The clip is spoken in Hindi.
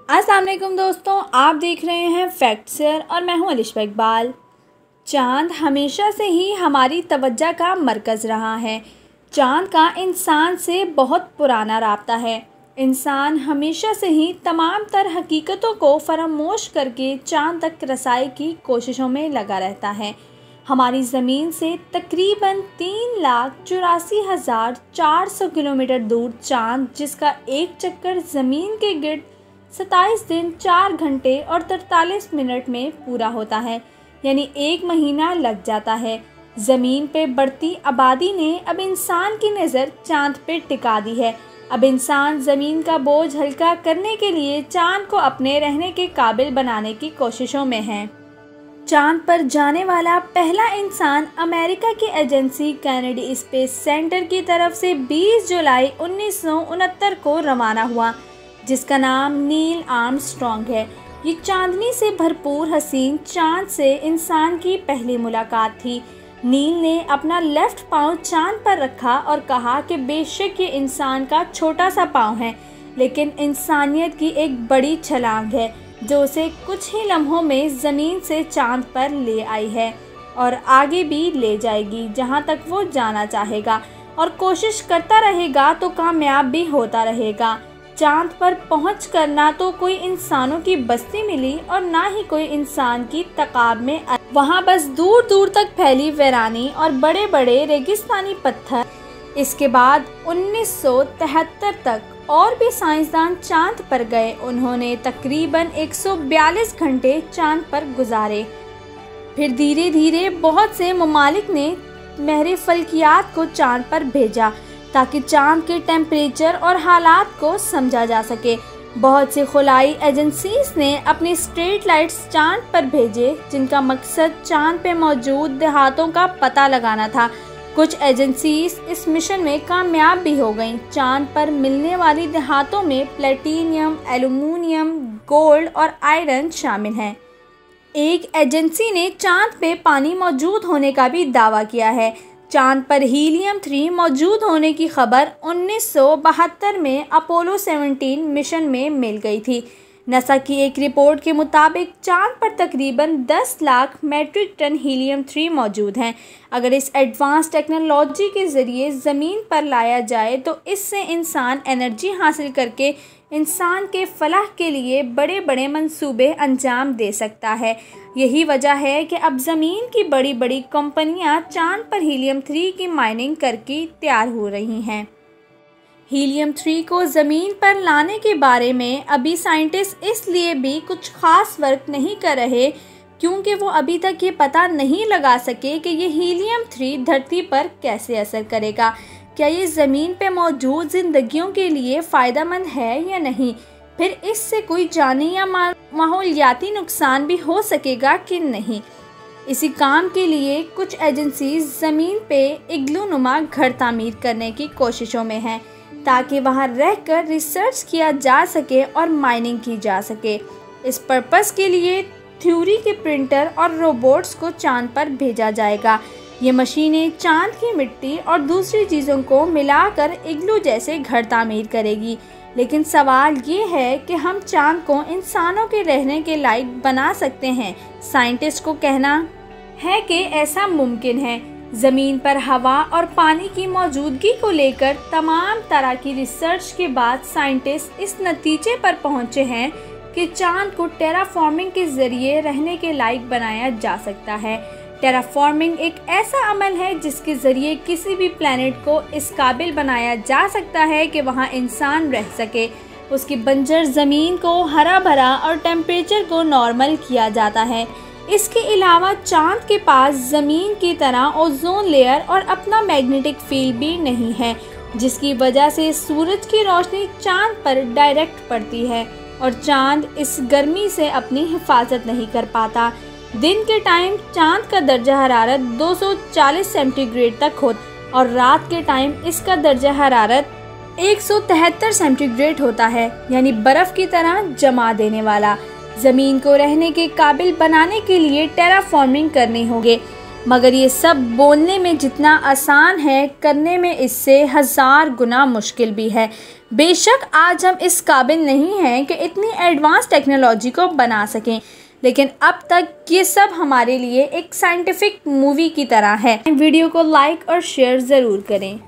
अस्सलाम वालेकुम दोस्तों, आप देख रहे हैं फैक्ट शेयर और मैं हूं अलिशा इकबाल। चाँद हमेशा से ही हमारी तवज्जो का मरकज़ रहा है। चाँद का इंसान से बहुत पुराना राब्ता है। इंसान हमेशा से ही तमाम तर हकीकतों को फरामोश करके चाँद तक रसाई की कोशिशों में लगा रहता है। हमारी ज़मीन से तकरीबन 3,84,400 किलोमीटर दूर चाँद, जिसका एक चक्कर ज़मीन के गिर्द 27 दिन 4 घंटे और 43 मिनट में पूरा होता है, यानी 1 महीना लग जाता है। ज़मीन पे बढ़ती आबादी ने अब इंसान की नज़र चाँद पे टिका दी है। अब इंसान ज़मीन का बोझ हल्का करने के लिए चाँद को अपने रहने के काबिल बनाने की कोशिशों में है। चाँद पर जाने वाला पहला इंसान अमेरिका की एजेंसी कैनेडी स्पेस सेंटर की तरफ से 20 जुलाई 1969 को रवाना हुआ, जिसका नाम नील आर्मस्ट्रॉन्ग है। ये चांदनी से भरपूर हसीन चाँद से इंसान की पहली मुलाकात थी। नील ने अपना लेफ्ट पाँव चाँद पर रखा और कहा कि बेशक ये इंसान का छोटा सा पाँव है, लेकिन इंसानियत की एक बड़ी छलांग है जो उसे कुछ ही लम्हों में ज़मीन से चाँद पर ले आई है और आगे भी ले जाएगी जहाँ तक वो जाना चाहेगा, और कोशिश करता रहेगा तो कामयाब भी होता रहेगा। चाँद पर पहुँच कर ना तो कोई इंसानों की बस्ती मिली और ना ही कोई इंसान की तकाब में। वहाँ बस दूर दूर तक फैली वीरानी और बड़े बड़े रेगिस्तानी पत्थर। इसके बाद 1973 तक और भी साइंसदान चाँद पर गए। उन्होंने तकरीबन 142 घंटे चाँद पर गुजारे। फिर धीरे धीरे बहुत से ममालिक ने महरे फल्कियात को चाँद पर भेजा ताकि चाँद के टेम्परेचर और हालात को समझा जा सके। बहुत सी खुलाई एजेंसीज ने अपनी स्ट्रीट लाइट्स चाँद पर भेजे, जिनका मकसद चाँद पे मौजूद देहातों का पता लगाना था। कुछ एजेंसीज इस मिशन में कामयाब भी हो गईं। चाँद पर मिलने वाली देहातों में प्लेटिनियम, एल्युमिनियम, गोल्ड और आयरन शामिल हैं। एक एजेंसी ने चाँद पे पानी मौजूद होने का भी दावा किया है। चाँद पर हीलियम 3 मौजूद होने की खबर 1972 में अपोलो 17 मिशन में मिल गई थी। नासा की एक रिपोर्ट के मुताबिक चाँद पर तकरीबन 10 लाख मेट्रिक टन हीलियम 3 मौजूद हैं। अगर इस एडवांस टेक्नोलॉजी के ज़रिए ज़मीन पर लाया जाए तो इससे इंसान एनर्जी हासिल करके इंसान के फलाह के लिए बड़े बड़े मंसूबे अंजाम दे सकता है। यही वजह है कि अब ज़मीन की बड़ी बड़ी कंपनियां चाँद पर हीलियम 3 की माइनिंग करके तैयार हो रही हैं। हीलियम 3 को ज़मीन पर लाने के बारे में अभी साइंटिस्ट इसलिए भी कुछ ख़ास वर्क नहीं कर रहे क्योंकि वो अभी तक ये पता नहीं लगा सके कि ये हीलियम 3 धरती पर कैसे असर करेगा। क्या ये ज़मीन पे मौजूद ज़िंदगियों के लिए फ़ायदेमंद है या नहीं? फिर इससे कोई जानी या माहौलियाती नुकसान भी हो सकेगा कि नहीं? इसी काम के लिए कुछ एजेंसीज ज़मीन पे इग्लू नुमा घर तामीर करने की कोशिशों में हैं ताकि वहाँ रहकर रिसर्च किया जा सके और माइनिंग की जा सके। इस पर्पस के लिए थ्योरी के प्रिंटर और रोबोट्स को चाँद पर भेजा जाएगा। ये मशीनें चाँद की मिट्टी और दूसरी चीज़ों को मिलाकर इग्लू जैसे घर तामीर करेगी। लेकिन सवाल ये है कि हम चाँद को इंसानों के रहने के लायक बना सकते हैं? साइंटिस्ट को कहना है कि ऐसा मुमकिन है। ज़मीन पर हवा और पानी की मौजूदगी को लेकर तमाम तरह की रिसर्च के बाद साइंटिस्ट इस नतीजे पर पहुँचे हैं कि चाँद को टेराफॉर्मिंग के ज़रिए रहने के लायक बनाया जा सकता है। टेराफॉर्मिंग एक ऐसा अमल है जिसके ज़रिए किसी भी प्लैनेट को इस काबिल बनाया जा सकता है कि वहाँ इंसान रह सके। उसकी बंजर ज़मीन को हरा भरा और टेम्परेचर को नॉर्मल किया जाता है। इसके अलावा चाँद के पास ज़मीन की तरह ओजोन लेयर और अपना मैग्नेटिक फील्ड भी नहीं है, जिसकी वजह से सूरज की रोशनी चाँद पर डायरेक्ट पड़ती है और चाँद इस गर्मी से अपनी हिफाजत नहीं कर पाता। दिन के टाइम चाँद का दर्जा हरारत 240 सेंटीग्रेड तक होता और रात के टाइम इसका दर्जा हरारत 173 सेंटीग्रेड होता है, यानी बर्फ़ की तरह जमा देने वाला। ज़मीन को रहने के काबिल बनाने के लिए टेराफॉर्मिंग करनी होगी, मगर ये सब बोलने में जितना आसान है, करने में इससे 1000 गुना मुश्किल भी है। बेशक आज हम इस काबिल नहीं हैं कि इतनी एडवांस टेक्नोलॉजी को बना सकें, लेकिन अब तक ये सब हमारे लिए एक साइंटिफिक मूवी की तरह है। वीडियो को लाइक और शेयर ज़रूर करें।